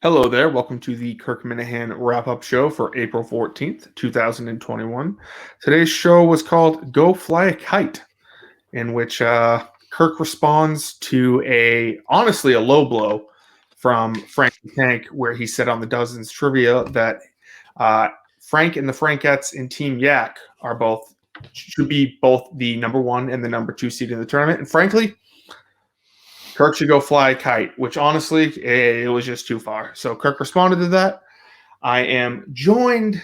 Hello there. Welcome to the Kirk Minahan wrap-up show for April 14th, 2021. Today's show was called Go Fly a Kite, in which Kirk responds to honestly, a low blow from Frank the Tank, where he said on the Dozens trivia that Frank and the Frankettes in Team Yak should be both the number one and the number two seed in the tournament. And frankly, Kirk should go fly a kite, which honestly, it was just too far. So Kirk responded to that. I am joined,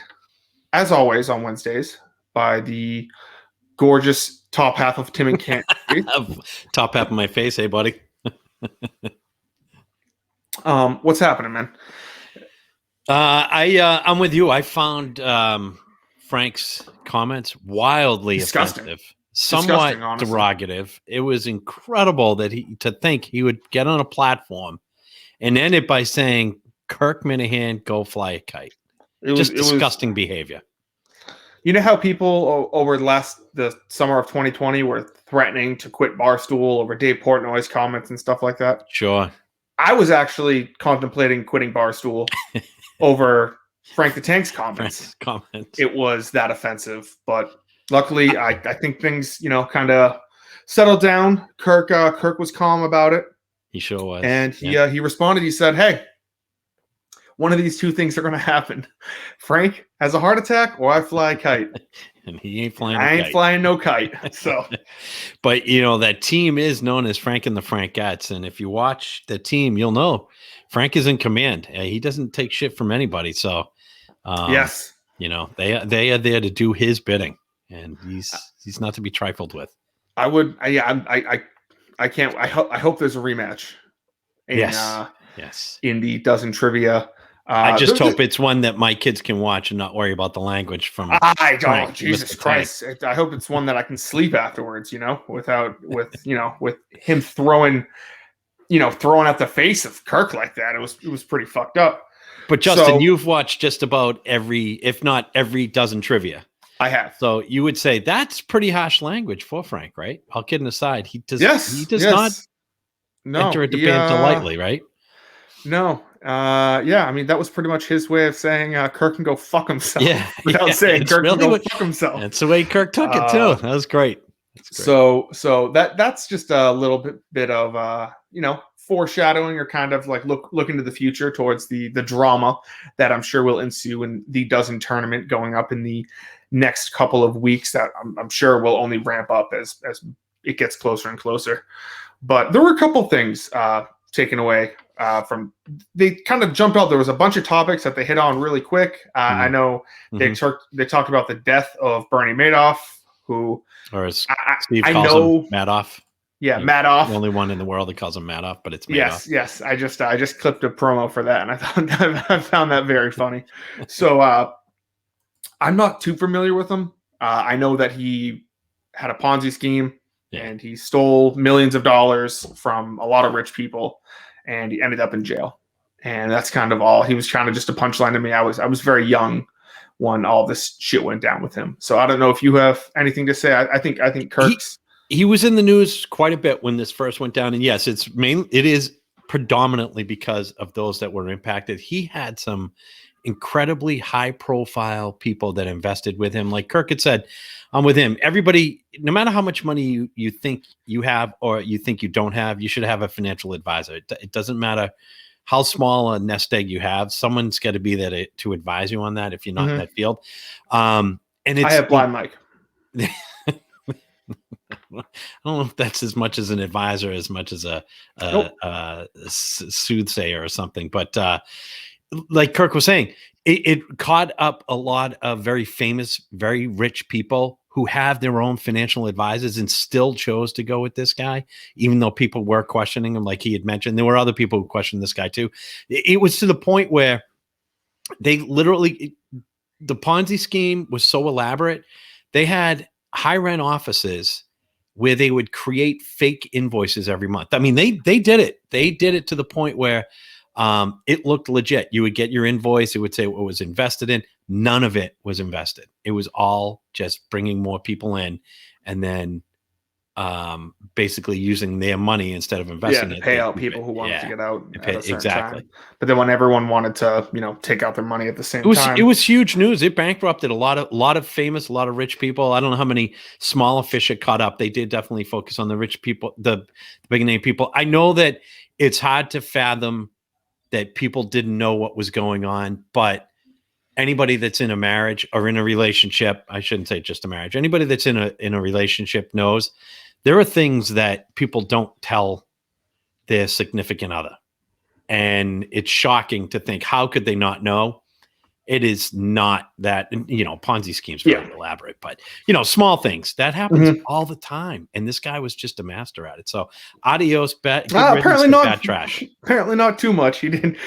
as always, on Wednesdays by the gorgeous top half of Tim and Kent. Top half of my face. Hey, buddy. What's happening, man? I'm with you. I found Frank's comments wildly Disgusting. offensive, somewhat derogative. It was incredible that to think he would get on a platform and end it by saying, "Kirk Minahan, go fly a kite." It was disgusting behavior. You know how people over the summer of 2020 were threatening to quit Barstool over Dave Portnoy's comments and stuff like that? Sure. I was actually contemplating quitting Barstool over Frank the Tank's comments. It was that offensive, but luckily, I think things, kind of settled down. Kirk was calm about it. He sure was. And he responded. He said, "Hey, one of these two things are going to happen. Frank has a heart attack or I fly a kite." And he ain't flying I ain't flying no kite. So, but that team is known as Frank and the Frankettes. And if you watch the team, you'll know Frank is in command. He doesn't take shit from anybody. So, yes, they are there to do his bidding, and he's not to be trifled with. I can't. I hope there's a rematch. Yes. In the Dozen trivia. I just hope it's one that my kids can watch and not worry about the language from. Jesus Christ! I hope it's one that I can sleep afterwards. With him throwing at the face of Kirk like that. It was pretty fucked up. But Justin, you've watched just about if not every Dozen trivia. I have. So you would say that's pretty harsh language for Frank, right? All kidding aside, he does not enter a debate lightly, right? No. I mean, that was pretty much his way of saying Kirk can go fuck himself. Without saying Kirk can go fuck himself. That's the way Kirk took it too. That was great. So that's just a little bit of foreshadowing, or kind of like look into the future towards the drama that I'm sure will ensue in the Dozen tournament going up in the next couple of weeks. That I'm sure will only ramp up as it gets closer and closer. But there were a couple things taken away from. They kind of jumped out. There was a bunch of topics that they hit on really quick. I know they talked about the death of Bernie Madoff, who, or as Steve calls him, Madoff. Yeah, Madoff. The only one in the world that calls him Madoff, but it's Madoff. Yes. I just clipped a promo for that, and I found that very funny. So I'm not too familiar with him. I know that he had a Ponzi scheme, and he stole millions of dollars from a lot of rich people, and he ended up in jail. And that's kind of all. He was kind of just a punchline to me. I was very young when all this shit went down with him. So I don't know if you have anything to say. I think Kirk's. He was in the news quite a bit when this first went down, and yes, it is predominantly because of those that were impacted. He had some incredibly high-profile people that invested with him. Like Kirk had said, I'm with him. Everybody, no matter how much money you think you have or you think you don't have, you should have a financial advisor. It doesn't matter how small a nest egg you have. Someone's got to be there to advise you on that if you're not in that field. And I have blind Mike. I don't know if that's as much as an advisor as much as a soothsayer or something. But like Kirk was saying, it caught up a lot of very famous, very rich people who have their own financial advisors and still chose to go with this guy, even though people were questioning him, like he had mentioned. There were other people who questioned this guy too. It was to the point where they literally, the Ponzi scheme was so elaborate. They had high rent offices where they would create fake invoices every month. I mean, they did it. They did it to the point where it looked legit. You would get your invoice. It would say what was invested in. None of it was invested. It was all just bringing more people in and then basically using their money instead of Yeah, investing to it. pay They out keep people it. who wanted to Yeah, get out at a certain exactly. time. But then when everyone wanted to, take out their money at the It same was time, huge news. It bankrupted a lot of famous, a lot of rich people. I don't know how many smaller fish it caught up. They did definitely focus on the rich people, the big name people. I know that it's hard to fathom that people didn't know what was going on, but anybody that's in a marriage or in a relationship, I shouldn't say just a marriage, anybody that's in a relationship knows there are things that people don't tell their significant other. And it's shocking to think, how could they not know? It is not that, Ponzi scheme's very elaborate, but small things that happens all the time. And this guy was just a master at it. So adios, good riddance to bad trash. Apparently not too much. He didn't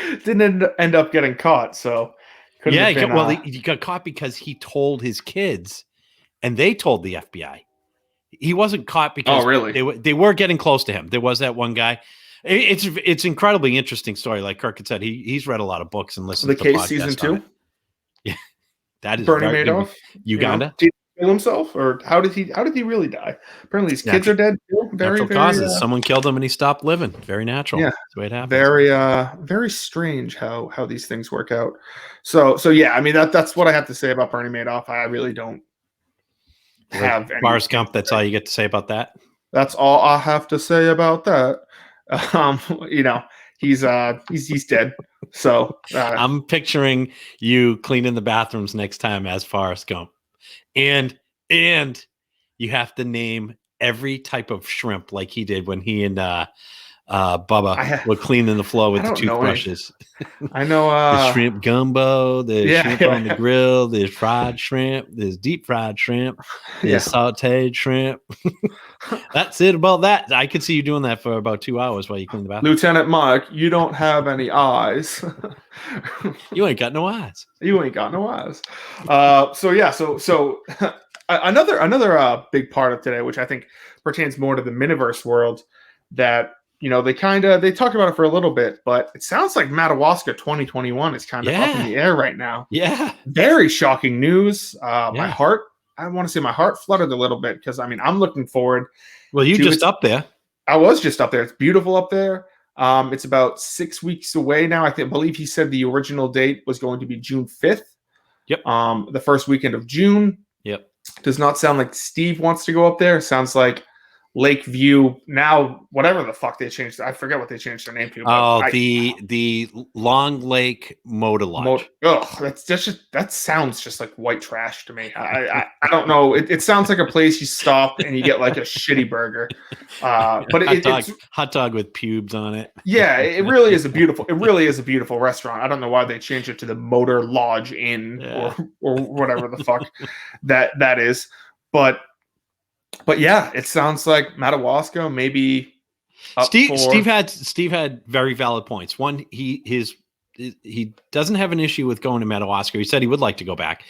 end up getting caught. So couldn't have been, he got caught because he told his kids, and they told the FBI. He wasn't caught because really? they were getting close to him. There was that one guy. It's incredibly interesting story. Like Kirk had said, he's read a lot of books and listened to the case podcasts season 2. Yeah, that is Bernie Madoff, Uganda. Did he kill himself, or how did he really die? Apparently, his kids are dead too. Natural causes. Someone killed him and he stopped living. Very natural. Yeah, that's the way it happens. Very strange how these things work out. So yeah, I mean that's what I have to say about Bernie Madoff. I really don't have any. Forrest Gump. That's all you get to say about that. That's all I have to say about that. He's dead. So I'm picturing you cleaning the bathrooms next time as Forrest Gump, and you have to name every type of shrimp like he did when he and Bubba were cleaning the floor with the toothbrushes. I know the shrimp gumbo, the shrimp on the grill, there's fried shrimp, there's deep fried shrimp, there's sauteed shrimp. That's it about that. I could see you doing that for about 2 hours while you clean the bathroom. Lieutenant Mike, you don't have any eyes. You ain't got no eyes. You ain't got no eyes. So another big part of today, which I think pertains more to the Miniverse world, that they talked about it for a little bit, but it sounds like Madawaska 2021 is kind of up in the air right now. Yeah, very shocking news. My heart fluttered a little bit because I'm looking forward. Well, you just up there. I was just up there. It's beautiful up there. It's about 6 weeks away now. I believe he said the original date was going to be June 5th. Yep. The first weekend of June. Yep. Does not sound like Steve wants to go up there. Sounds like Lakeview, now whatever the fuck they changed. I forget what they changed their name to. The Long Lake Motor Lodge. That sounds just like white trash to me. I don't know. It sounds like a place you stop and you get like a shitty burger. But it's hot dog with pubes on it. Yeah, it really is a beautiful restaurant. I don't know why they changed it to the Motor Lodge Inn or whatever the fuck that is. But yeah, it sounds like Madawaska maybe. Steve had very valid points. One, he doesn't have an issue with going to Madawaska. He said he would like to go back,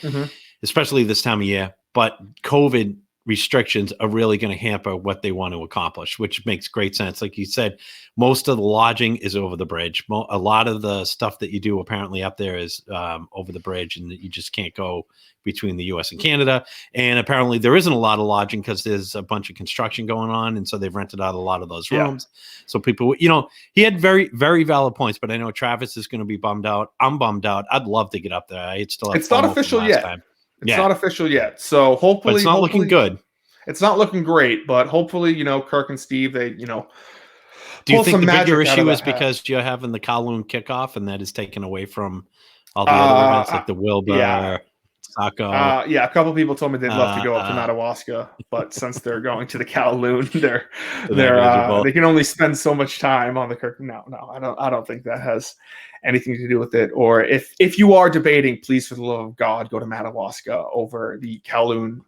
especially this time of year. But COVID restrictions are really going to hamper what they want to accomplish, which makes great sense. Like you said, most of the lodging is over the bridge. A lot of the stuff that you do apparently up there is over the bridge, and you just can't go between the U.S. and Canada. And apparently there isn't a lot of lodging because there's a bunch of construction going on, and so they've rented out a lot of those rooms. So people, he had very, very valid points. But I know Travis is going to be bummed out. I'm bummed out. I'd love to get up there. It's not official yet. It's not official yet. So hopefully, but it's not looking good. It's not looking great, but hopefully, Kirk and Steve, they, Do you think the bigger issue is because you're having the Kowloon kickoff, and that is taken away from all the other events like the Wilbur, Saco? A couple people told me they'd love to go up to Madawaska, but since they're going to the Kowloon, they can only spend so much time on the Kirk. No, I don't think that has anything to do with it. Or if you are debating, please, for the love of God, go to Madawaska over the Kowloon.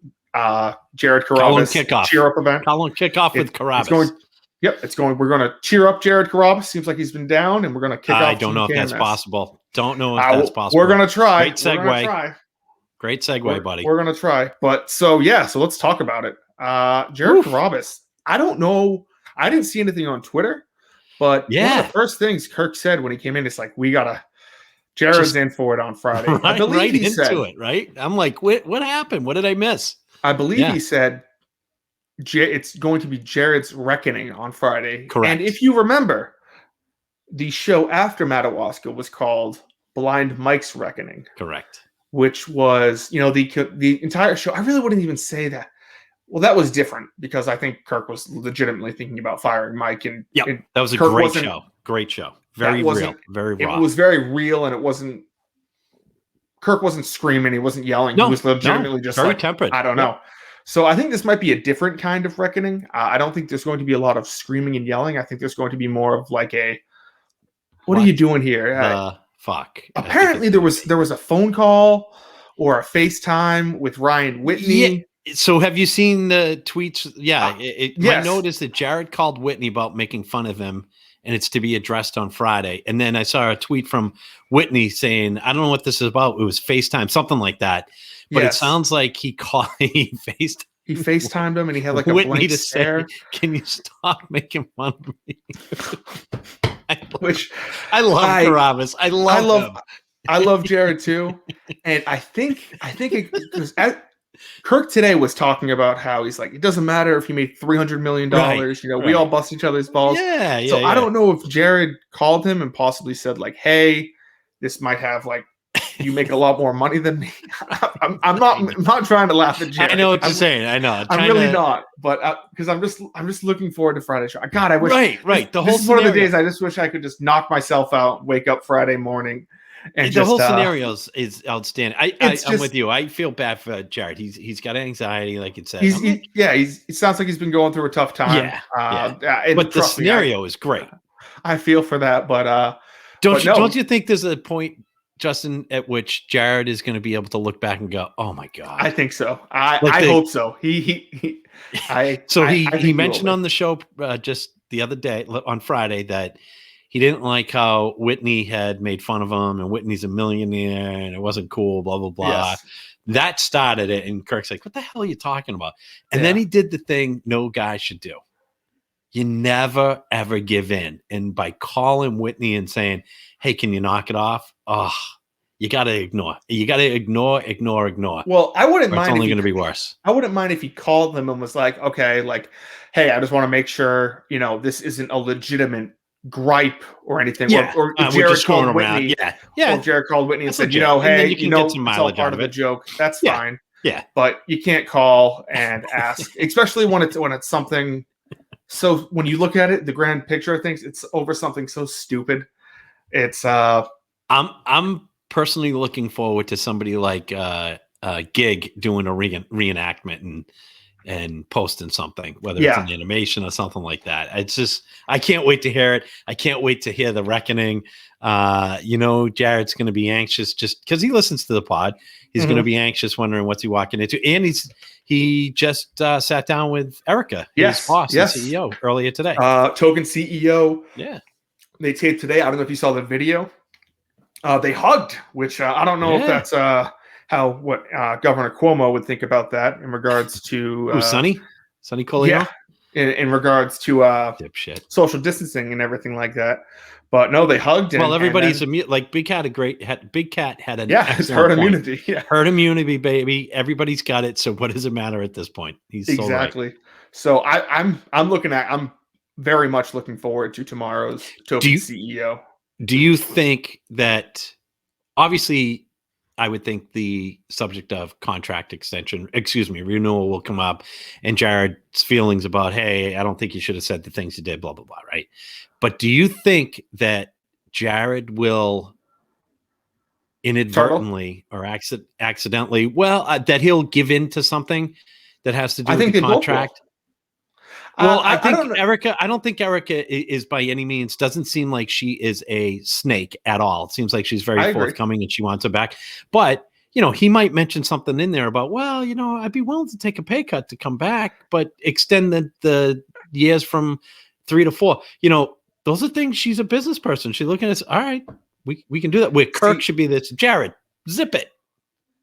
Jared Carrabis cheer up event. Kowloon kickoff with Carrabis. We're going to cheer up Jared Carrabis. Seems like he's been down, and we're going to kick off. I don't know if that's possible. Don't know if that's possible. We're going to try. Great segue, buddy. We're going to try. But so let's talk about it. Jared Carrabis. I don't know. I didn't see anything on Twitter, but one of the first things Kirk said when he came in is like, Jared's in for it on Friday. I believe he said it, right? I'm like, what happened? What did I miss? I believe he said, it's going to be Jared's Reckoning on Friday. Correct. And if you remember, the show after Madawaska was called Blind Mike's Reckoning. Correct. Which was, the entire show. I really wouldn't even say that. Well, that was different because I think Kirk was legitimately thinking about firing Mike. And that was a Kirk great show. Great show. Very real. Very raw. It was very real, and it wasn't. Kirk wasn't screaming. He wasn't yelling. He was legitimately just very like, temperate. I don't know. So I think this might be a different kind of reckoning. I don't think there's going to be a lot of screaming and yelling. I think there's going to be more of like what are you doing here? Fuck. Apparently there was a phone call or a FaceTime with Ryan Whitney. Yeah. So have you seen the tweets? Yeah. Yes. My note is that Jared called Whitney about making fun of him, and it's to be addressed on Friday. And then I saw a tweet from Whitney saying, I don't know what this is about. It was FaceTime, something like that. But it sounds like he FaceTimed him, and he had like a Whitney blank to stare. say, can you stop making fun of me? Which I love Karavis. I love him. I love Jared too. And I think Kirk today was talking about how he's like, it doesn't matter if he made $300 million. We all bust each other's balls. So I don't know if Jared called him and possibly said like, hey, this might have like, you make a lot more money than me. I'm not trying to laugh at Jared. I know what you're saying. I know. I'm really not, but because I'm just looking forward to Friday show. God, I wish. Right. This is one of the days I just wish I could just knock myself out, wake up Friday morning, and the whole scenario is outstanding. I'm with you. I feel bad for Jared. He's got anxiety, like it says. It sounds like he's been going through a tough time. But the scenario is great. I feel for that, but don't you think there's a point, Justin, at which Jared is going to be able to look back and go, "Oh my god"? I think so. I hope so. He mentioned on the show just the other day on Friday that he didn't like how Whitney had made fun of him, and Whitney's a millionaire, and it wasn't cool. Blah blah blah. Yes. That started it, and Kirk's like, "What the hell are you talking about?" And then he did the thing no guy should do. You never ever give in, and by calling Whitney and saying, "Hey, can you knock it off?" Oh, you got to ignore. You got to ignore. Well, I wouldn't mind. It's only going to be worse. I wouldn't mind if he called them and was like, "Okay, like, hey, I just want to make sure this isn't a legitimate gripe or anything." Yeah, or Jared called Whitney. Yeah. Or Jared called Whitney and said, "Hey, you get some it's all mileage part out of the joke. That's fine." Yeah, but you can't call and ask, especially when it's something. So when you look at it, the grand picture of things, it's over something so stupid. It's I'm personally looking forward to somebody like Gig doing a reenactment and posting something, whether it's an animation or something like that. It's just, I can't wait to hear it. I can't wait to hear the reckoning. Jared's going to be anxious just because he listens to the pod. He's going to be anxious, wondering what's he walking into. And he just sat down with Erica, his boss and CEO, earlier today. Token CEO. Yeah. They taped today. I don't know if you saw the video. They hugged, which I don't know if that's what Governor Cuomo would think about that in regards to Sonny Colio. Yeah, in regards to social distancing and everything like that. But no, they hugged. Well, everybody's immune. Like Big Cat had an it's herd immunity. Yeah, herd immunity, baby. Everybody's got it. So what does it matter at this point? He's exactly. So I'm very much looking forward to tomorrow's Token CEO. Do you think that, obviously, I would think the subject of renewal will come up, and Jared's feelings about, hey, I don't think you should have said the things you did, blah, blah, blah, right? But do you think that Jared will inadvertently or accidentally, that he'll give in to something that has to do with the contract? Well, I don't think Erica is by any means, doesn't seem like she is a snake at all. It seems like she's very forthcoming and she wants it back. But, he might mention something in there about, well, I'd be willing to take a pay cut to come back, but extend the years from 3 to 4. Those are things. She's a business person. She's looking at us. All right, we can do that. Where Kirk should be this. Jared, zip it.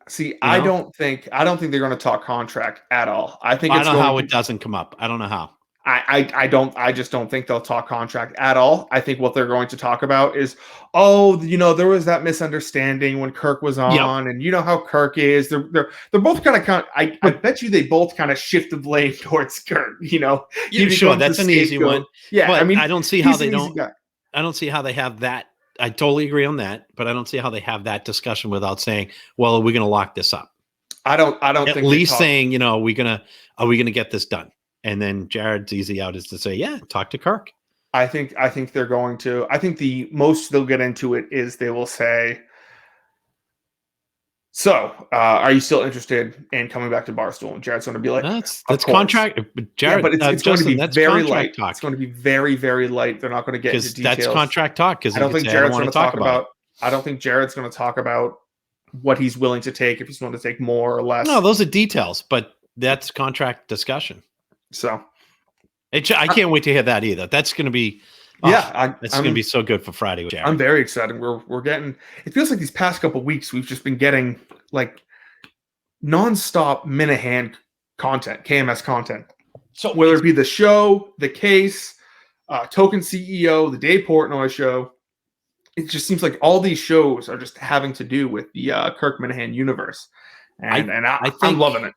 See, I don't think they're going to talk contract at all. I don't know how it doesn't come up. I don't know how. I just don't think they'll talk contract at all. I think what they're going to talk about is, oh, there was that misunderstanding when Kirk was Yep. on, and you know how Kirk is. They're both kind of I bet you they both kind of shift the blame towards Kirk. He Sure, becomes that's the an easy one. scapegoat. Yeah, But I mean, I don't see how he's they an easy don't. guy. I don't see how they have that. I totally agree on that, but I don't see how they have that discussion without saying, "Well, are we going to lock this up?" I don't At think least saying, are we going to get this done? And then Jared's easy out is to say, "Yeah, talk to Kirk." I think they're going to. I think the most they'll get into it is they will say, so, are you still interested in coming back to Barstool? And Jared's going to be like, That's of course. contract. Jared, but it's going to Justin, be that's very contract light. talk. It's going to be very, very light. They're not going to get into Because details. that's contract talk. Because I don't think Jared's going to talk about. it. I don't think Jared's going to talk about what he's willing to take, if he's willing to take more or less. No, those are details, but that's contract discussion. So, I can't wait to hear that either. That's going to be. It's going to be so good for Friday with Jared. I'm very excited. We're getting. It feels like these past couple of weeks we've just been getting like nonstop Minahan content, KMS content. So whether it be the show, the case, Token CEO, the Dave Portnoy show, it just seems like all these shows are just having to do with the Kirk Minahan universe, and I'm loving it.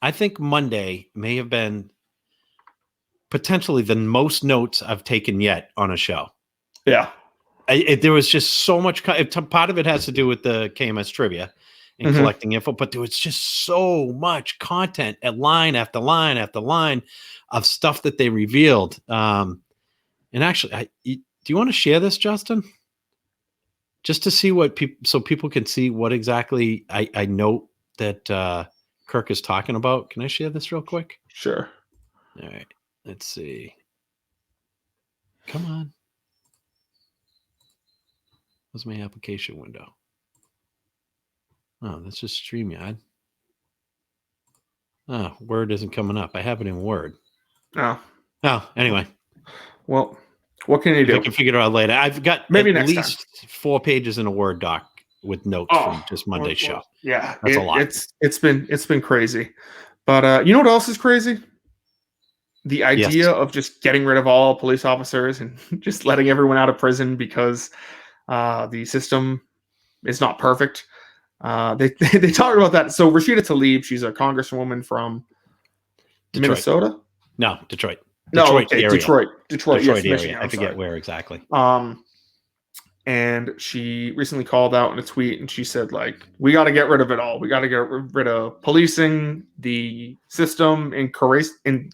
I think Monday may have been potentially the most notes I've taken yet on a show. Yeah, there was just so much. Part of it has to do with the KMS trivia and collecting info, but there was just so much content at line after line after line of stuff that they revealed. And actually, do you want to share this, Justin? Just to see what people can see what exactly I note that Kirk is talking about. Can I share this real quick? Sure. All right. Let's see. Come on. What's my application window? Oh, that's just StreamYard. Oh, Word isn't coming up. I have it in Word. Oh. Anyway. Well, what can you do? I can figure it out later. I've got maybe at next least 4 pages in a Word doc with notes from just Monday's show. Yeah, that's a lot. It's been crazy. But you know what else is crazy? The idea of just getting rid of all police officers and just letting everyone out of prison because the system is not perfect. They talked about that. So Rashida Tlaib, she's a congresswoman from Detroit. Minnesota. No, Detroit. Detroit area. Yes, area. Michigan, I forget where exactly. And she recently called out in a tweet, and she said, like, we got to get rid of it all. We got to get rid of policing, the system, incarceration,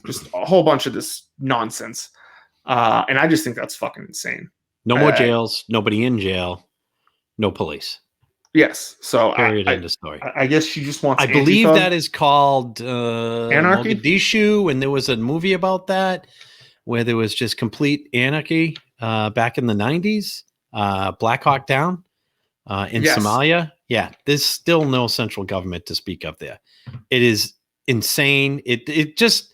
just a whole bunch of this nonsense. And I just think that's fucking insane. No more jails, nobody in jail, no police. Yes. So period, end of story. I guess she just wants. I believe that is called Anarchy. Mogadishu, and there was a movie about that where there was just complete anarchy back in the 90s. Black Hawk Down in Somalia. Yeah, there's still no central government to speak of there. It is insane. It just,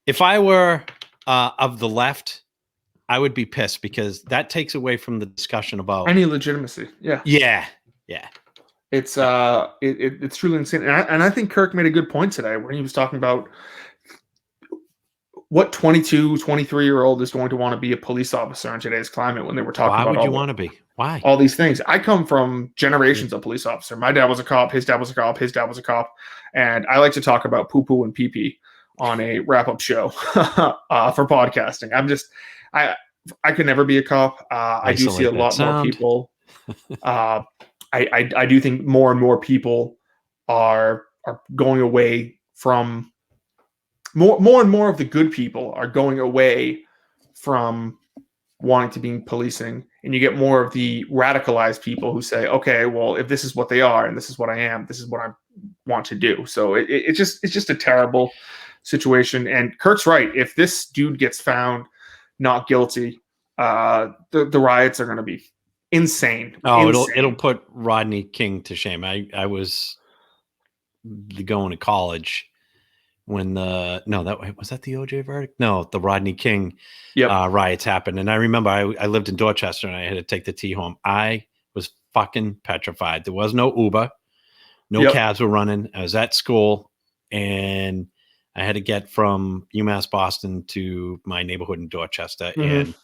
if I were of the left, I would be pissed because that takes away from the discussion about any legitimacy. Yeah. It's it's truly insane, and I think Kirk made a good point today when he was talking about what 22, 23-year-old is going to want to be a police officer in today's climate when they were talking about. Why would you want to be? Why? All these things. I come from generations of police officer. My dad was a cop. His dad was a cop. His dad was a cop. And I like to talk about poo-poo and pee-pee on a wrap-up show for podcasting. I could never be a cop. I do see a lot more people. I do think more and more people are going away from more and more of the good people are going away from wanting to be in policing, and you get more of the radicalized people who say, okay, well, if this is what they are and this is what I am, this is what I want to do. So it's just a terrible situation. And Kirk's right. If this dude gets found not guilty, the riots are going to be insane. It'll put Rodney King to shame. I was going to college when was that the OJ verdict? No, the Rodney King riots happened. And I remember I lived in Dorchester and I had to take the T home. I was fucking petrified. There was no Uber, no cabs were running. I was at school and I had to get from UMass Boston to my neighborhood in Dorchester, and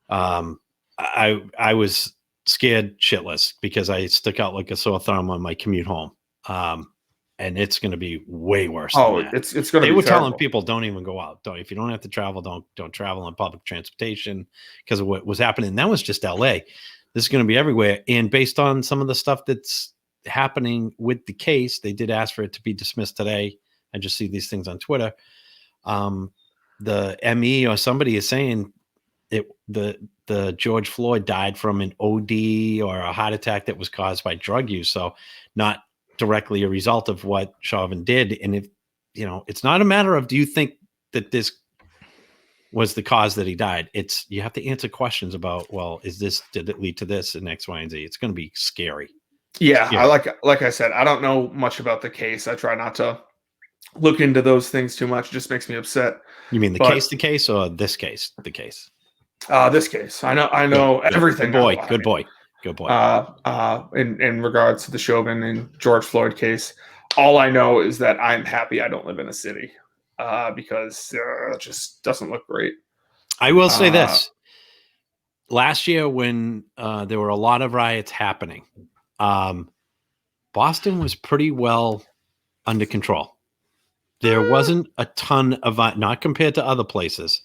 I was scared shitless because I stuck out like a sore thumb on my commute home. And it's going to be way worse than that. It's going to They be were terrible. telling people don't even go out. If you don't have to travel, don't travel on public transportation because of what was happening. And that was just LA. This is going to be everywhere. And based on some of the stuff that's happening with the case, they did ask for it to be dismissed today. I just see these things on Twitter. The ME or somebody is saying the George Floyd died from an OD or a heart attack that was caused by drug use. So not directly a result of what Chauvin did. And if, it's not a matter of, do you think that this was the cause that he died? It's, you have to answer questions about, well, did it lead to this and X, Y, and Z? It's going to be scary. Yeah. Scary. Like I said, I don't know much about the case. I try not to look into those things too much. It just makes me upset. You mean the case or this case? The case. This case. I know everything. Good boy. In regards to the Chauvin and George Floyd case, all I know is that I'm happy I don't live in a city because it just doesn't look great. I will say this. Last year when there were a lot of riots happening, Boston was pretty well under control. There wasn't a ton of, not compared to other places,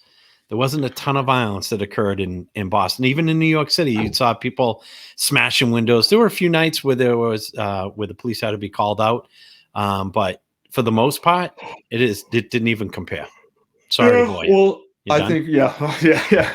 there wasn't a ton of violence that occurred in Boston. Even in New York City, you saw people smashing windows. There were a few nights where there was where the police had to be called out, but for the most part, it didn't even compare. Sorry, boy. Well, I think yeah.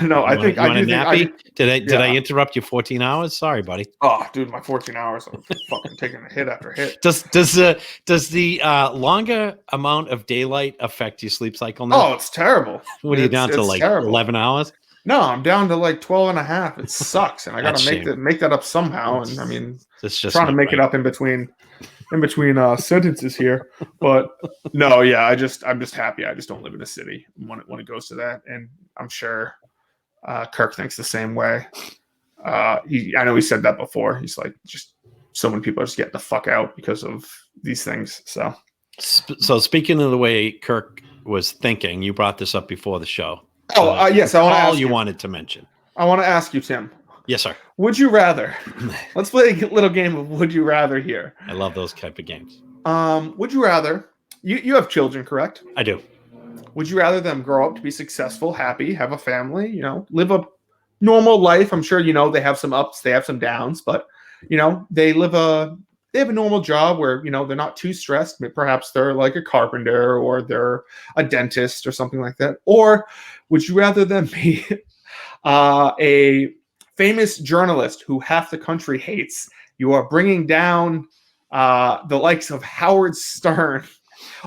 No, I think I do think. Did I interrupt you 14 hours? Sorry, buddy. Oh, dude, my 14 hours. I'm fucking taking a hit after hit. Does the longer amount of daylight affect your sleep cycle now? Oh, it's terrible. What are you down to, like terrible. 11 hours? No, I'm down to like 12 and a half. It sucks, and I got to make that up somehow. And I mean, it's just trying to make it up in between sentences here. But no, yeah, I'm just happy I just don't live in a city when it goes to that, and I'm sure Kirk thinks the same way. I know he said that before. He's like, just so many people are just getting the fuck out because of these things. So speaking of the way Kirk was thinking, you brought this up before the show. Yes, I want to ask you wanted to mention. I want to ask you, Tim. Yes, sir. Would you rather? Let's play a little game of Would You Rather here. I love those type of games. Would you rather? You have children, correct? I do. Would you rather them grow up to be successful, happy, have a family, live a normal life? I'm sure they have some ups, they have some downs, but they have a normal job where they're not too stressed. Perhaps they're like a carpenter or they're a dentist or something like that. Or would you rather them be a famous journalist who half the country hates? You are bringing down the likes of Howard Stern.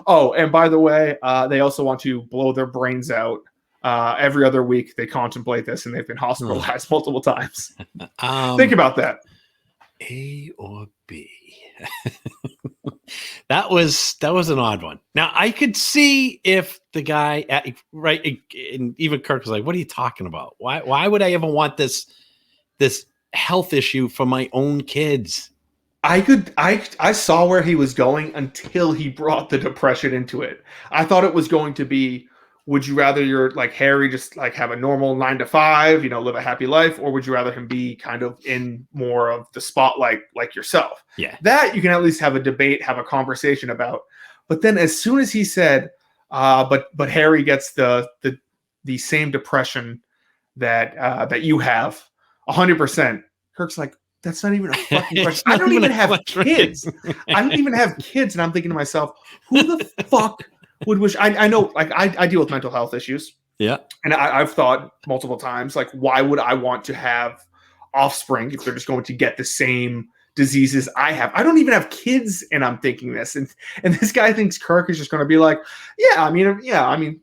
Oh, and by the way, they also want to blow their brains out every other week. They contemplate this, and they've been hospitalized multiple times. Think about that. A or B? That was an odd one. Now I could see if the guy, right, and even Kirk was like, "What are you talking about? Why would I ever want this health issue for my own kids?" I saw where he was going until he brought the depression into it. I thought it was going to be, would you rather you're like Harry, just like have a normal 9 to 5, live a happy life, or would you rather him be kind of in more of the spotlight like yourself? Yeah. That you can at least have a debate, have a conversation about. But then as soon as he said, but Harry gets the same depression that you have, 100%, Kirk's like, that's not even a fucking question. I don't even have kids. I don't even have kids. And I'm thinking to myself, who the fuck would wish? I know, like, I deal with mental health issues. Yeah. And I've thought multiple times, like, why would I want to have offspring if they're just going to get the same diseases I have? I don't even have kids, and I'm thinking this. And this guy thinks Kirk is just going to be like, yeah, I mean,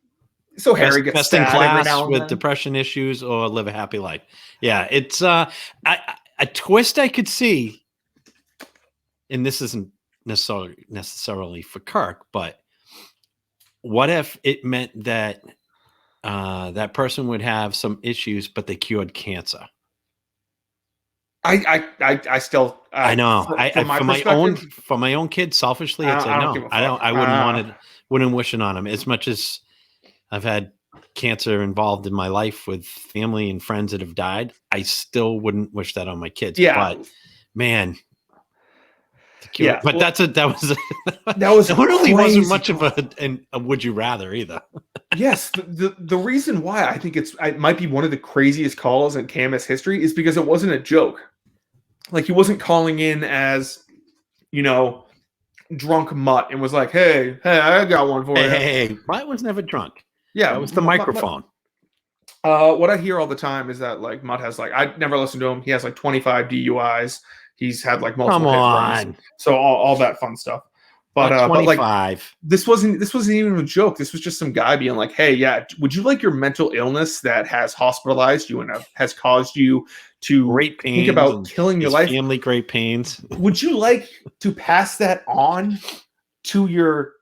so Harry gets best in class with then. Depression issues or live a happy life. Yeah, it's a twist I could see, and this isn't necessarily for Kirk, but what if it meant that that person would have some issues, but they cured cancer? I still I know. For my own kids, selfishly, I'd say no. I wouldn't wouldn't wish it on him. As much as I've had cancer involved in my life with family and friends that have died, I still wouldn't wish that on my kids. Yeah. But man, Yeah. but Well, that was it really wasn't crazy much call. of a would you rather either. Yes, the reason why I think it might be one of the craziest calls in KMS history is because it wasn't a joke. Like, he wasn't calling in as, you know, drunk mutt and was like, hey, I got one for you. Hey, Mutt was never drunk. Yeah, that was the microphone. What I hear all the time is that, like, Mutt has, like, I never listened to him. He has like 25 DUIs. He's had like multiple hit and runs. So all that fun stuff. But like, this wasn't even a joke. This was just some guy being like, hey, yeah, would you like your mental illness that has hospitalized you and has caused you to think about killing your life? Family great pains. Would you like to pass that on to your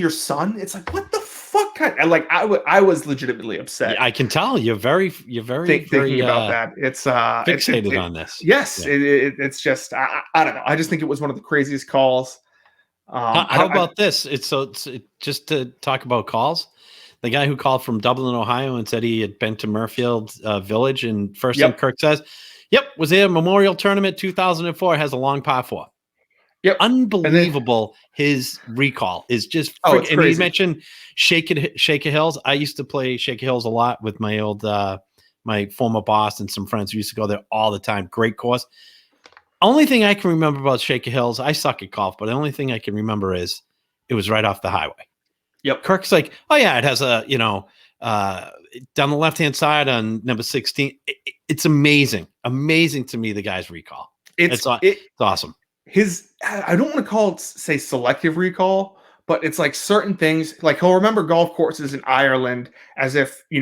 son? It's like, what the fuck? And like, I was legitimately upset. Yeah, I can tell you're very thinking about that. It's fixated on this. Yes, yeah. It's just I don't know. I just think it was one of the craziest calls. How about this? It's just to talk about calls. The guy who called from Dublin, Ohio, and said he had been to Murfield Village, and first thing Kirk says, "Yep, was there Memorial Tournament 2004? Has a long par 4." Yep, unbelievable. His recall is just. It's and crazy. he mentioned Shaker Hills. I used to play Shaker Hills a lot with my old my former boss and some friends who used to go there all the time. Great course. Only thing I can remember about Shaker Hills, I suck at golf, but the only thing I can remember is it was right off the highway. Yep. Kirk's like, oh yeah, it has a, down the left-hand side on number 16. It's amazing. Amazing to me, the guy's recall. It's awesome. I don't want to say selective recall, but it's like certain things, like he'll remember golf courses in Ireland as if, he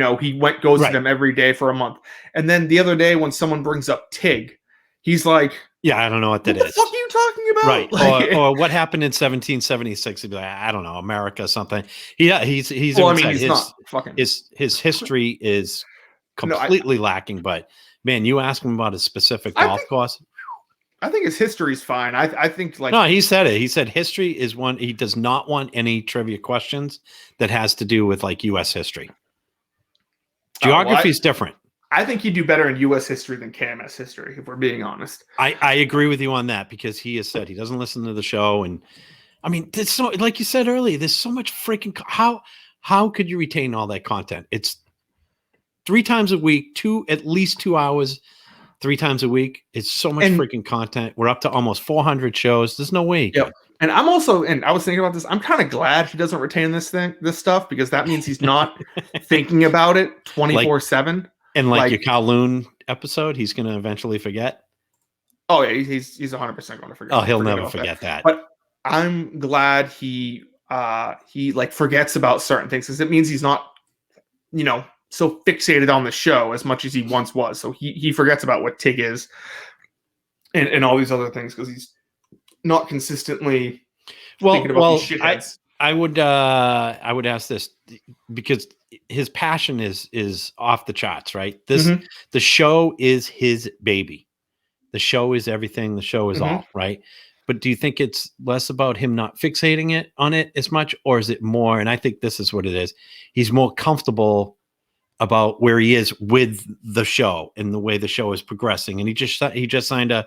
goes to them every day for a month. And then the other day when someone brings up Tig, he's like, yeah, I don't know what that is. What the fuck are you talking about? Right. Like, or what happened in 1776? He'd be like, I don't know, America, something. He's well, I mean, he's not fucking. His history is completely lacking. But man, you ask him about a specific golf course. I think his history's fine. I think like no, he said it. He said history is one. He does not want any trivia questions that has to do with like U.S. history. Geography is different. I think he'd do better in U.S. history than KMS history, if we're being honest. I agree with you on that because he has said he doesn't listen to the show, and I mean, there's so, like you said earlier, there's so much freaking. How could you retain all that content? It's 3 times a week, at least 2 hours. 3 times a week. It's so much freaking content. We're up to almost 400 shows. There's no way. Yep. And I was thinking about this. I'm kind of glad he doesn't retain this stuff because that means he's not thinking about it 24/7. And like your Kowloon episode, he's going to eventually forget. Oh yeah, he's 100% going to forget. Oh, he'll never forget that. But I'm glad he like forgets about certain things because it means he's not, so fixated on the show as much as he once was. So he forgets about what Tig is and all these other things because he's not consistently thinking about these shitheads. I would ask this because his passion is off the charts, right? The show is his baby. The show is everything. The show is all, right? But do you think it's less about him not fixating on it as much, or is it more? And I think this is what it is. He's more comfortable about where he is with the show and the way the show is progressing. And he just signed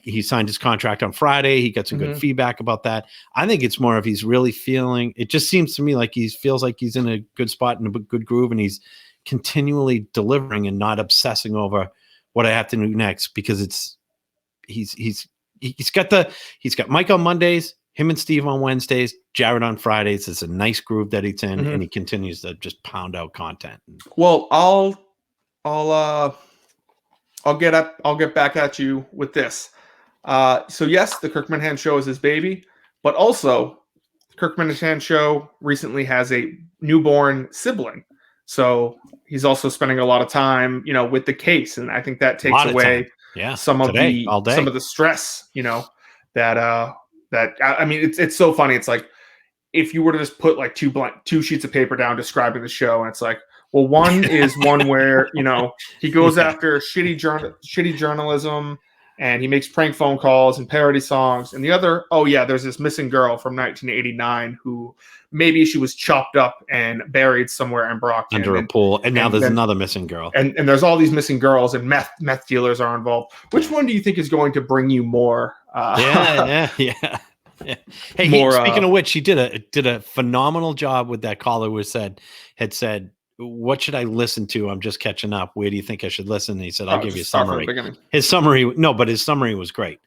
he signed his contract on Friday. He got some good feedback about that. I think it's more of he's really feeling, it just seems to me like he feels like he's in a good spot and a good groove, and he's continually delivering and not obsessing over what I have to do next because he's got Mike on Mondays, him and Steve on Wednesdays, Jared on Fridays. It's a nice groove that he's in, and he continues to just pound out content. Well, I'll get back at you with this. So yes, the Kirk Minahan show is his baby, but also the Kirk Minahan show recently has a newborn sibling. So he's also spending a lot of time, with the case, and I think that takes away some of the stress, that I mean, it's so funny. It's like if you were to just put like two sheets of paper down describing the show, and it's like, well, one is one where he goes after shitty journalism and he makes prank phone calls and parody songs. And the other, oh yeah, there's this missing girl from 1989 who maybe she was chopped up and buried somewhere in Brockton under a pool, and now there's another missing girl. And there's all these missing girls, and meth dealers are involved. Which one do you think is going to bring you more? Yeah. Hey, speaking of which, he did a phenomenal job with that caller who had said, "What should I listen to? I'm just catching up. Where do you think I should listen?" And he said, "I'll give you a summary." His summary was great.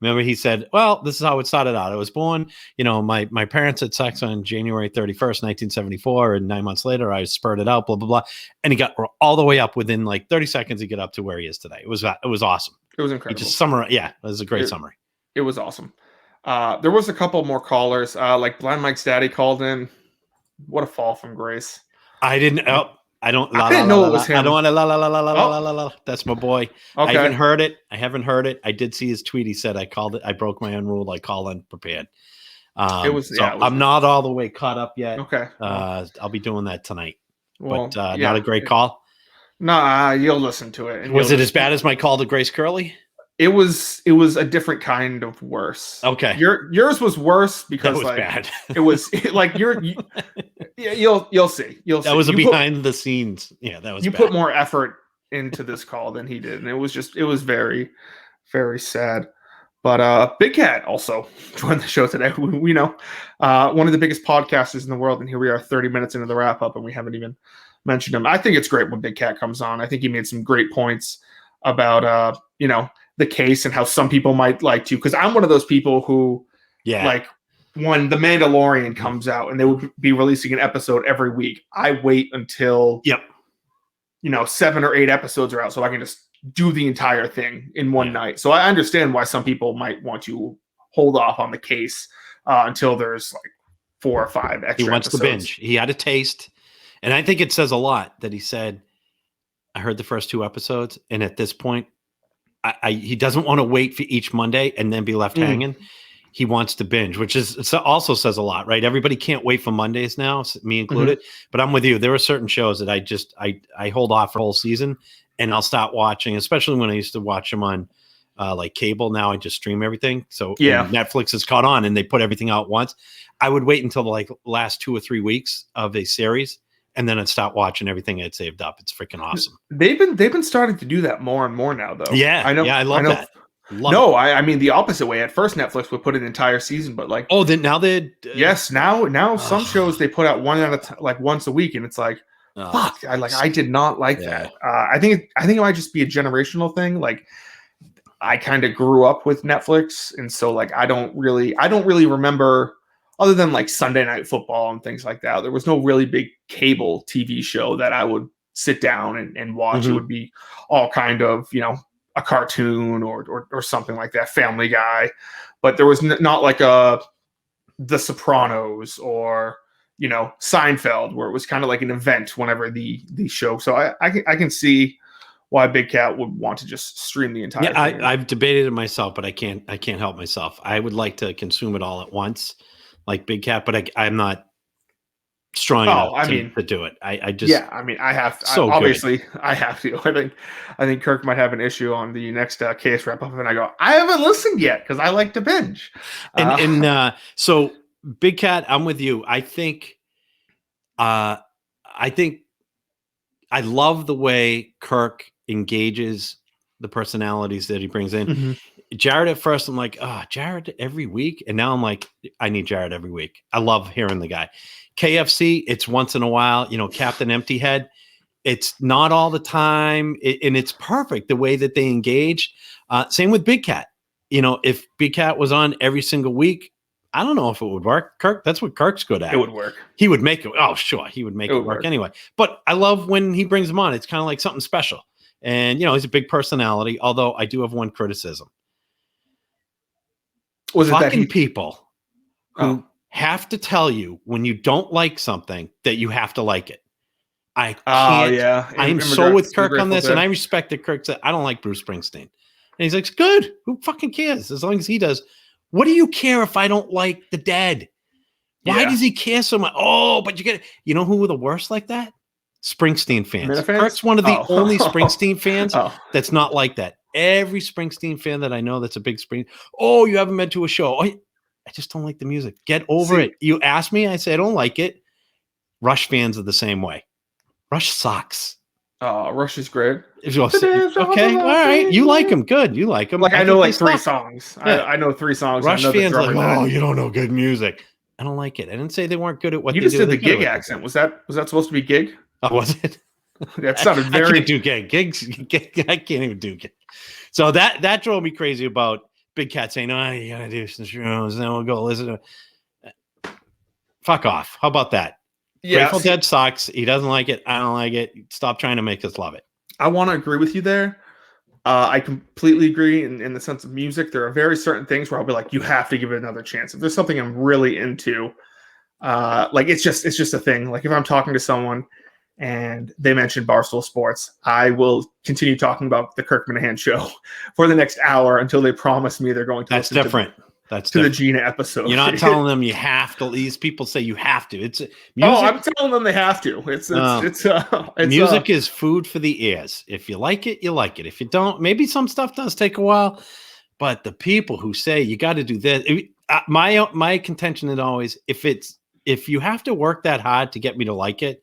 Remember, he said, "Well, this is how it started out. I was born, my parents had sex on January 31st, 1974, and 9 months later, I spurted out, blah, blah, blah." And he got all the way up within like 30 seconds. He got up to where he is today. It was awesome. It was incredible. He just summarized. Yeah, it was a great summary. It was awesome. There was a couple more callers, like Blind Mike's daddy called in. What a fall from grace. I didn't know it was him. I don't want to la. That's my boy. Okay. I haven't heard it. I did see his tweet. He said, I broke my own rule. I call unprepared. I'm not all the way caught up yet. Okay. I'll be doing that tonight. Well, but not a great call. Nah, you'll listen to it. Was it as bad as my call to Grace Curley? It was a different kind of worse. Okay. Yours was worse because that was bad. It was like you'll see. That was behind the scenes. Yeah, that was. You put more effort into this call than he did, and it was very, very sad. But Big Cat also joined the show today. We know one of the biggest podcasters in the world, and here we are 30 minutes into the wrap up, and we haven't even mentioned him. I think it's great when Big Cat comes on. I think he made some great points about the case and how some people might like to, because I'm one of those people who like when The Mandalorian comes out and they would be releasing an episode every week, I wait until 7 or 8 episodes are out so I can just do the entire thing in one night. So I understand why some people might want to hold off on the case until there's like 4 or 5 extra. He wants episodes. to binge. He had a taste, and I think it says a lot that he said, "I heard the first 2 episodes, and at this point, he doesn't want to wait for each Monday and then be left hanging. He wants to binge," which also says a lot, right? Everybody can't wait for Mondays now, me included. But I'm with you. There are certain shows that I hold off for a whole season, and I'll start watching, especially when I used to watch them on like cable. Now I just stream everything. So Netflix is caught on and they put everything out once. I would wait until the last 2 or 3 weeks of a series, and then I'd start watching everything I'd saved up. It's freaking awesome. They've been starting to do that more and more now, though. Yeah, I know. Yeah, I love that. I mean the opposite way. At first, Netflix would put an entire season, but now they yes, now some shows they put out one at a time, once a week, and it's like fuck. I did not like that. I think it might just be a generational thing. Like I kind of grew up with Netflix, and so I don't really remember. Other than Sunday Night Football and things like that, there was no really big cable TV show that I would sit down and watch. It would be all kind of, a cartoon or something like that, Family Guy. But there was not like The Sopranos or, Seinfeld, where it was kind of like an event whenever the show. So I can see why Big Cat would want to just stream the entire thing. I've debated it myself, but I can't help myself. I would like to consume it all at once, like Big Cat, but I'm not strong enough to do it. I have to. Obviously, I have to. I think Kirk might have an issue on the next case wrap up, and I go, I haven't listened yet because I like to binge. So Big Cat, I'm with you. I think I love the way Kirk engages the personalities that he brings in. Jared, at first, I'm like, Jared every week. And now I'm like, I need Jared every week. I love hearing the guy. KFC, it's once in a while, Captain Empty Head. It's not all the time. And it's perfect the way that they engage. Same with Big Cat. If Big Cat was on every single week, I don't know if it would work. Kirk, that's what Kirk's good at. It would work. He would make it. Oh, sure. He would make it work anyway. But I love when he brings them on. It's kind of like something special. And, he's a big personality, although I do have one criticism. Was it fucking people who have to tell you when you don't like something that you have to like it. I can't. I'm so with Kirk on this, and I respect that Kirk said, I don't like Bruce Springsteen. And he's like, good. Who fucking cares? As long as he does. What do you care if I don't like the Dead? Why does he care so much? Oh, but you get it. You know who were the worst like that? Springsteen fans. Kirk's one of the only Springsteen fans that's not like that. every Springsteen fan that I know that's a big Spring. Oh, you haven't been to a show. I just don't like the music. Get over it. You ask me, I say I don't like it. Rush fans are the same way. Rush sucks. Rush is great. Okay, all right. You like them. Good. You like them. Like, I know like 3 songs. Yeah. I know 3 songs. Rush I know fans like, oh, you don't know good music. I don't like it. I didn't say they weren't good at what you they just do. did the gig accent. Was that supposed to be gig? Oh, was it? That sounded very. I can't do gigs. I can't even do gigs. So that drove me crazy about Big Cat saying, "Oh, you gotta do some shows, then we'll go listen to." Fuck off. How about that? Yeah, Grateful Dead sucks. He doesn't like it. I don't like it. Stop trying to make us love it. I want to agree with you there. I completely agree in the sense of music. There are very certain things where I'll be like, you have to give it another chance. If there's something I'm really into, like it's just a thing. Like if I'm talking to someone and they mention Barstool Sports, I will continue talking about the Kirk Minahan show for the next hour until they promise me they're going to. That's different. That's to the Gina episode. You're not telling them you have to. These people say you have to. It's music. Oh, I'm telling them they have to. It's music is food for the ears. If you like it, you like it. If you don't, maybe some stuff does take a while. But the people who say you got to do this, my contention is always if you have to work that hard to get me to like it,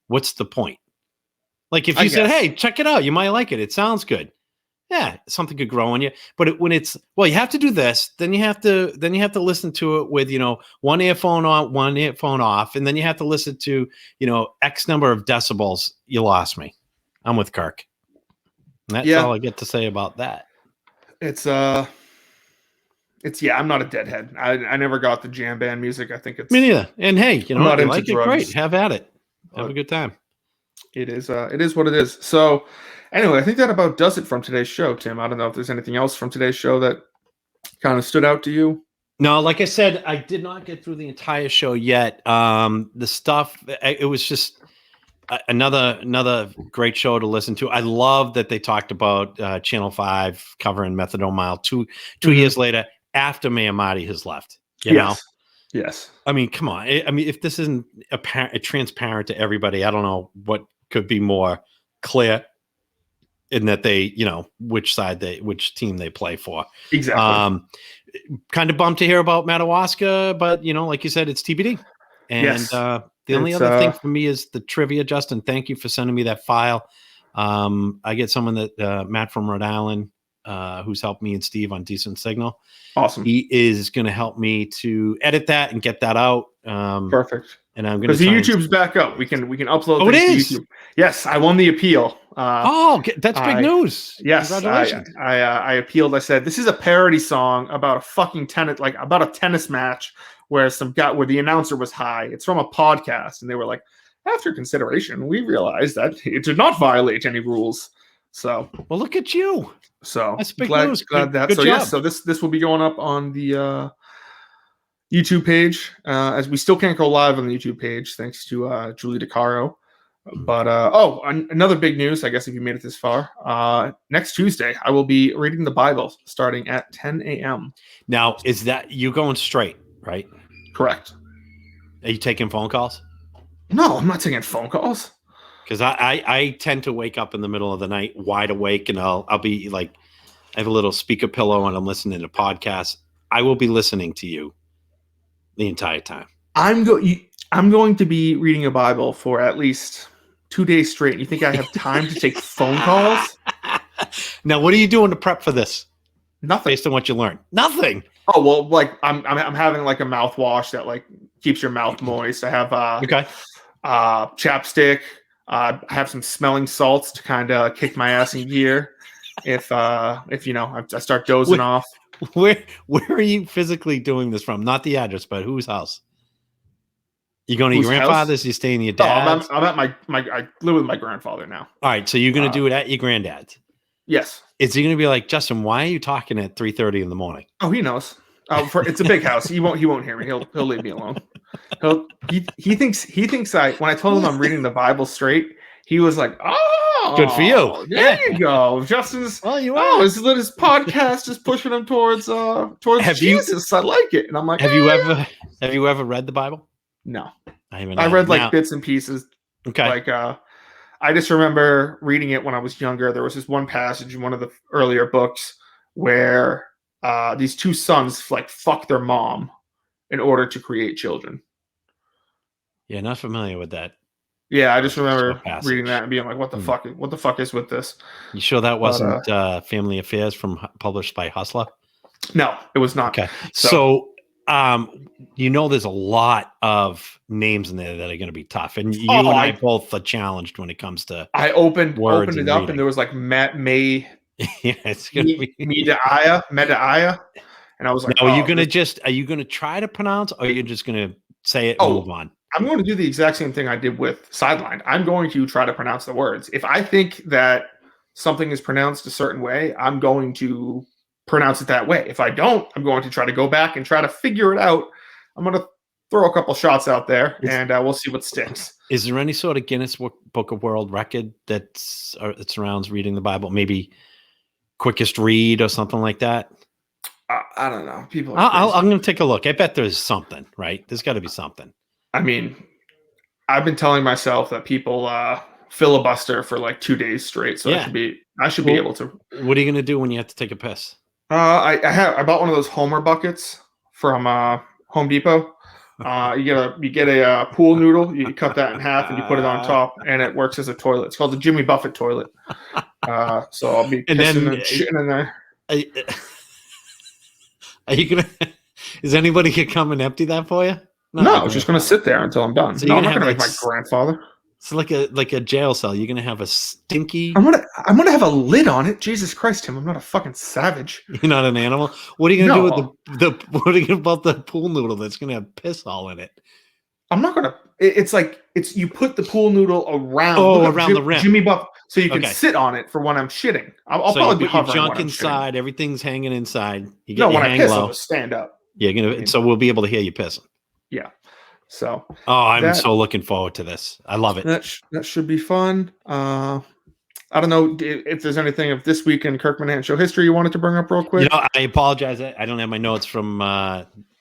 what's the point? Like if you said, "Hey, check it out, you might like it. It sounds good." Yeah, something could grow on you. But when it's you have to do this, then you have to listen to it with one earphone on, one earphone off, and then you have to listen to X number of decibels. You lost me. I'm with Kirk. And that's all I get to say about that. It's I'm not a deadhead. I never got the jam band music. I think it's me neither. And hey, you like it, great. Have at it. Have a good time. It is what it is. So anyway, I think that about does it from today's show, Tim. I don't know if there's anything else from today's show that kind of stood out to you. No, like I said, I did not get through the entire show yet. The stuff, it was just another great show to listen to. I love that they talked about Channel 5 covering Methadone Mile two years later after Mayor Marty has left. You know? Yes. I mean, come on. I mean, if this isn't transparent to everybody, I don't know what could be more clear in that they, which team they play for. Exactly. Kind of bummed to hear about Madawaska, but like you said, it's TBD. And the only other thing for me is the trivia. Justin, thank you for sending me that file. I get someone that Matt from Rhode Island, who's helped me and Steve on Decent Signal. Awesome. He is going to help me to edit that and get that out. Perfect. And I'm going to because the YouTube's back up. We can upload. Oh, it is. To YouTube. Yes, I won the appeal. That's big news. Yes, congratulations. I appealed. I said this is a parody song about a fucking about a tennis match where the announcer was high. It's from a podcast, and they were like, after consideration, we realized that it did not violate any rules. So, well, look at you. So that's big news. Glad that. Good so job. yes, so this will be going up on the YouTube page, as we still can't go live on the YouTube page thanks to Julie DeCaro. But another big news, I guess if you made it this far, next Tuesday I will be reading the Bible starting at 10 a.m. Now, is that you going straight, right? Correct. Are you taking phone calls? No, I'm not taking phone calls. Because I tend to wake up in the middle of the night wide awake, and I'll be like, I have a little speaker pillow and I'm listening to podcasts. I will be listening to you the entire time. I'm going to be reading a Bible for at least 2 days straight. You think I have time to take phone calls? Now, what are you doing to prep for this? Nothing. Based on what you learned. Nothing. Oh well, like I'm having like a mouthwash that like keeps your mouth moist. I have chapstick. I have some smelling salts to kind of kick my ass in gear if I start dozing off. Where are you physically doing this from? Not the address, but whose house? You going to your grandfather's? You staying in your dad's? No, I'm at I live with my grandfather now. All right, so you're going to do it at your granddad's? Yes. Is he going to be like, Justin, why are you talking at 3:30 in the morning? Oh, he knows. It's a big house. He won't hear me. He'll leave me alone. He thinks when I told him I'm reading the Bible straight, he was like, "Oh, good for you. There you go, Justin's. Well, you are. His podcast is pushing him towards Jesus. I like it." And I'm like, have you ever read the Bible? No, I haven't. I read like bits and pieces. Okay, like I just remember reading it when I was younger. There was this one passage in one of the earlier books where these two sons like fuck their mom in order to create children. Yeah, not familiar with that. Yeah, I just remember passage. reading that and being like, "What the fuck? What the fuck is with this?" You sure that wasn't Family Affairs published by Hustler? No, it was not. Okay, so there's a lot of names in there that are going to be tough, and you and I both are challenged when it comes to. I opened it up, and there was like May. Yeah, it's gonna be Medaya, and I was like, "No, are you gonna try to pronounce, or are you just gonna say it and move on?" I'm going to do the exact same thing I did with Sidelined. I'm going to try to pronounce the words. If I think that something is pronounced a certain way, I'm going to pronounce it that way. If I don't, I'm going to try to go back and try to figure it out. I'm going to throw a couple shots out there, and we'll see what sticks. Is there any sort of Guinness Book of World Record that surrounds reading the Bible? Maybe quickest read or something like that? I don't know. I'm going to take a look. I bet there's something, right? There's got to be something. I mean, I've been telling myself that people filibuster for like 2 days straight, so I should be able to. What are you going to do when you have to take a piss? I bought one of those Homer buckets from Home Depot. You get a pool noodle, you cut that in half and you put it on top, and it works as a toilet. It's called the Jimmy Buffett toilet. So I'll be pissing and shitting in there. Are you gonna? Is anybody gonna come and empty that for you? No, I was just gonna sit there until I'm done. So I'm not gonna make my grandfather. It's like a jail cell. You're gonna have a stinky. I'm gonna have a lid on it. Jesus Christ, Tim! I'm not a fucking savage. You're not an animal. What are you gonna do with the? What are you about the pool noodle that's gonna have piss all in it? I'm not gonna. It's you put the pool noodle around. Around the rim. Jimmy Buff, so you can sit on it for when I'm shitting. I'll probably be hovering. Junk inside. Everything's hanging inside. You get when I piss, I'll just stand up. Yeah, so we'll be able to hear you pissing. Yeah. So. Oh, I'm so looking forward to this. I love it. That should be fun. I don't know if there's anything of this week in Kirk Minahan show history you wanted to bring up real quick. I apologize. I don't have my notes from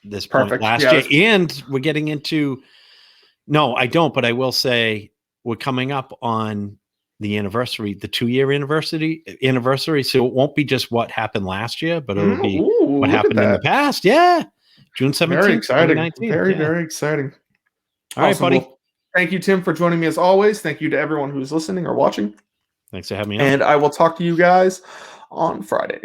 this point last year, and we're getting into. No, I don't. But I will say we're coming up on the anniversary, the 2-year anniversary. So it won't be just what happened last year, but it'll be what happened in the past. Yeah. June 17th. Very exciting. Very exciting. All right, buddy. Well, thank you, Tim, for joining me as always. Thank you to everyone who's listening or watching. Thanks for having me on. And I will talk to you guys on Friday.